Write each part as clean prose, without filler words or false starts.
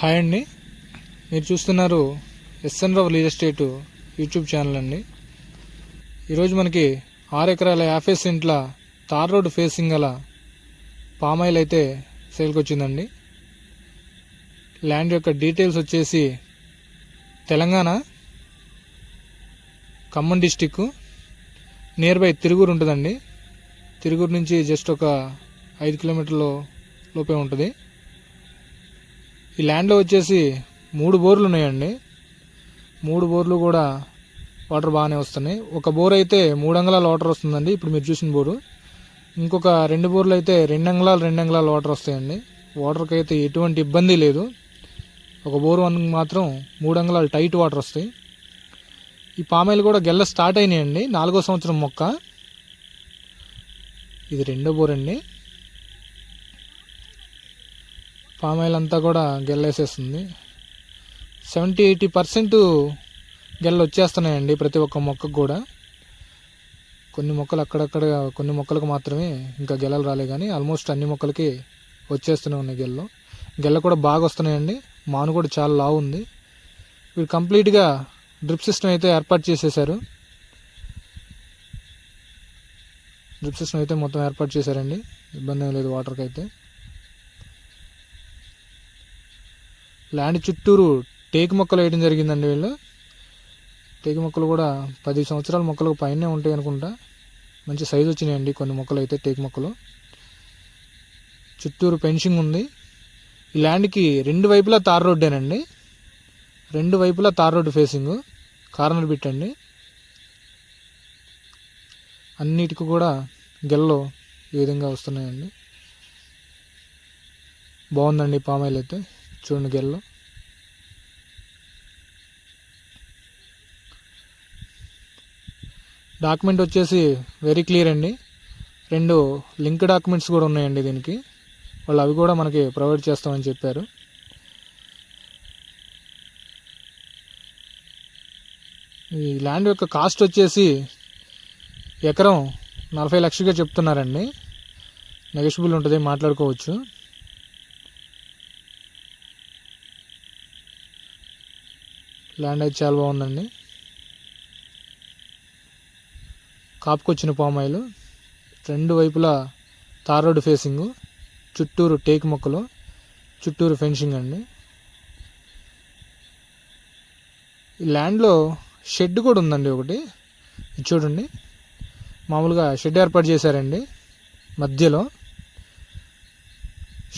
Hi అండి, మీరు చూస్తున్నారు SN Rao real estate YouTube channel అండి. ఈరోజు మనకి 6 ఎకరాల 50 సెంట్ల తార్ రోడ్ ఫేసింగ్ గల పామాయిల్ అయితే సేల్కి వచ్చిందండి. ల్యాండ్ యొక్క డీటెయిల్స్ వచ్చేసి Telangana Khammam district near by Tiruguru ఉంటుందండి. తిరుగూరు నుంచి జస్ట్ ఒక 5 కిలోమీటర్ల లోపే ఉంటుంది. ఈ ల్యాండ్లో వచ్చేసి 3 బోర్లు ఉన్నాయండి. 3 బోర్లు కూడా వాటర్ బాగానే వస్తున్నాయి. ఒక బోర్ అయితే 3 అంగుళాల వాటర్ వస్తుందండి, ఇప్పుడు మీరు చూసిన బోరు. ఇంకొక 2 బోర్లు అయితే 2 అంగుళాల వాటర్ వస్తాయండి. వాటర్కి అయితే ఎటువంటి ఇబ్బంది లేదు. ఒక బోరు మాత్రం 3 అంగుళాలు టైట్ వాటర్ వస్తాయి. ఈ పామాయిల్ కూడా గెల్ల స్టార్ట్ అయినాయండి. 4వ సంవత్సరం మొక్క. ఇది 2వ బోర్ అండి. పామాయిల్ అంతా కూడా గెల్లేసేస్తుంది. 70-80% గెల్లు వచ్చేస్తున్నాయండి ప్రతి ఒక్క మొక్కకు కూడా. కొన్ని మొక్కలు అక్కడక్కడ, కొన్ని మొక్కలకు మాత్రమే ఇంకా గెలలు రాలే, కానీ ఆల్మోస్ట్ అన్ని మొక్కలకి వచ్చేస్తూనే ఉన్నాయి గెల్లు. గెల్ల కూడా బాగా వస్తున్నాయండి. మాను కూడా చాలా లావు ఉంది. వీరు కంప్లీట్గా డ్రిప్ సిస్టమ్ అయితే ఏర్పాటు చేసేసారు. డ్రిప్ సిస్టమ్ అయితే మొత్తం ఏర్పాటు చేశారండి. ఇబ్బంది ఏం లేదు వాటర్కి అయితే. ల్యాండ్ చుట్టూరు టేకు మొక్కలు వేయడం జరిగిందండి. వీళ్ళు టేకు మొక్కలు కూడా 10 సంవత్సరాల మొక్కలకు పైనే ఉంటాయి అనుకుంటా. మంచి సైజు వచ్చినాయండి కొన్ని మొక్కలు అయితే. టేకు మొక్కలు చుట్టూరు ఫెన్సింగ్ ఉంది. ఈ ల్యాండ్కి 2 వైపులా తార్ రోడ్డేనండి. 2 వైపులా tar road facing, corner bit అండి. అన్నిటికీ కూడా గెల్లో ఈ విధంగా వస్తున్నాయండి. బాగుందండి పామాయిల్ అయితే. చూడండి గెల్లో. డాక్యుమెంట్ వచ్చేసి వెరీ క్లియర్ అండి. 2 లింక్ డాక్యుమెంట్స్ కూడా ఉన్నాయండి దీనికి. వాళ్ళు అవి కూడా మనకి ప్రొవైడ్ చేస్తామని చెప్పారు. ఈ ల్యాండ్ యొక్క కాస్ట్ వచ్చేసి ఎకరం 40 లక్షలుగా చెప్తున్నారండి. నెగోషియబుల్ ఉంటుంది, మాట్లాడుకోవచ్చు. ల్యాండ్ అయితే చాలా బాగుందండి. కాపుకొచ్చిన పామాయిల్, 2 వైపులా తార్ రోడ్డు ఫేసింగ్, చుట్టూరు టేకు మొక్కలు, చుట్టూరు ఫెన్సింగ్ అండి. ఈ ల్యాండ్లో షెడ్ కూడా ఉందండి ఒకటి. ఇది చూడండి, మామూలుగా షెడ్ ఏర్పాటు చేశారండి. మధ్యలో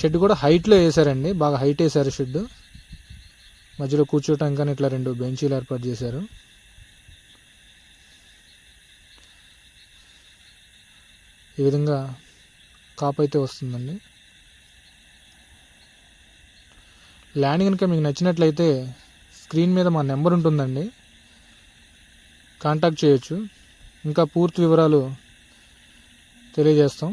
షెడ్ కూడా హైట్లో వేసారండి, బాగా హైట్ వేసారు షెడ్. మధ్యలో కూర్చోటానికి కానీ ఇట్లా 2 బెంచీలు ఏర్పాటు చేశారు. ఈ విధంగా కాపు అయితే వస్తుందండి. ల్యాండ్ కనుక మీకు నచ్చినట్లయితే స్క్రీన్ మీద మా నెంబర్ ఉంటుందండి, కాంటాక్ట్ చేయొచ్చు. ఇంకా పూర్తి వివరాలు తెలియజేస్తాం.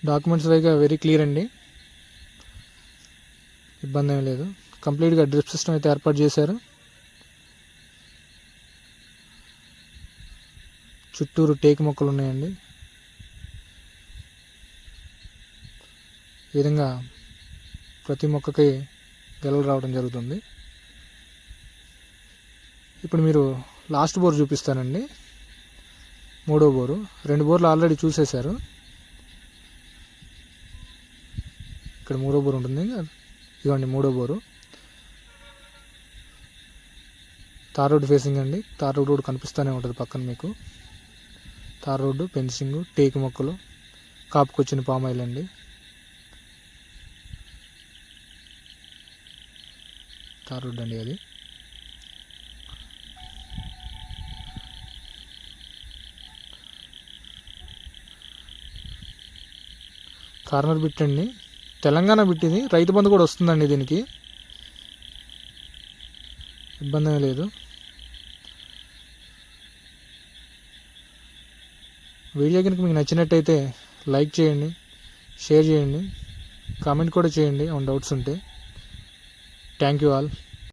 డాక్యుమెంట్స్ వైగా వెరీ క్లియర్ అండి, ఇబ్బంది ఏం లేదు. కంప్లీట్గా డ్రిప్ సిస్టమ్ అయితే ఏర్పాటు చేశారు. చుట్టూరు టేకు మొక్కలు ఉన్నాయండి. ఈ విధంగా ప్రతి మొక్కకి గెలలు రావడం జరుగుతుంది. ఇప్పుడు మీరు లాస్ట్ బోర్ చూపిస్తానండి. 3వ బోరు. 2 బోర్లు ఆల్రెడీ చూసేశారు. ఇక్కడ 3వ బోరు ఉంటుంది. ఇదిగోండి 3వ బోరు. తార్ రోడ్డు ఫేసింగ్ అండి. తార్ రోడ్డు కనిపిస్తూనే ఉంటుంది పక్కన మీకు. తార్ రోడ్డు, ఫెన్సింగ్, టేకు మొక్కలు, కాపుకొచ్చిన పామాయిల్ అండి. తార్ రోడ్డు అండి అది. కార్నర్ బిట్ అండి. తెలంగాణ బిట్ ఇది. రైతు బంధు కూడా వస్తుందండి దీనికి, ఇబ్బంది లేదు. వీడియో కనుక మీకు నచ్చినట్టయితే లైక్ చేయండి, షేర్ చేయండి, కామెంట్ కూడా చేయండి ఏమైనా డౌట్స్ ఉంటే. Thank you all.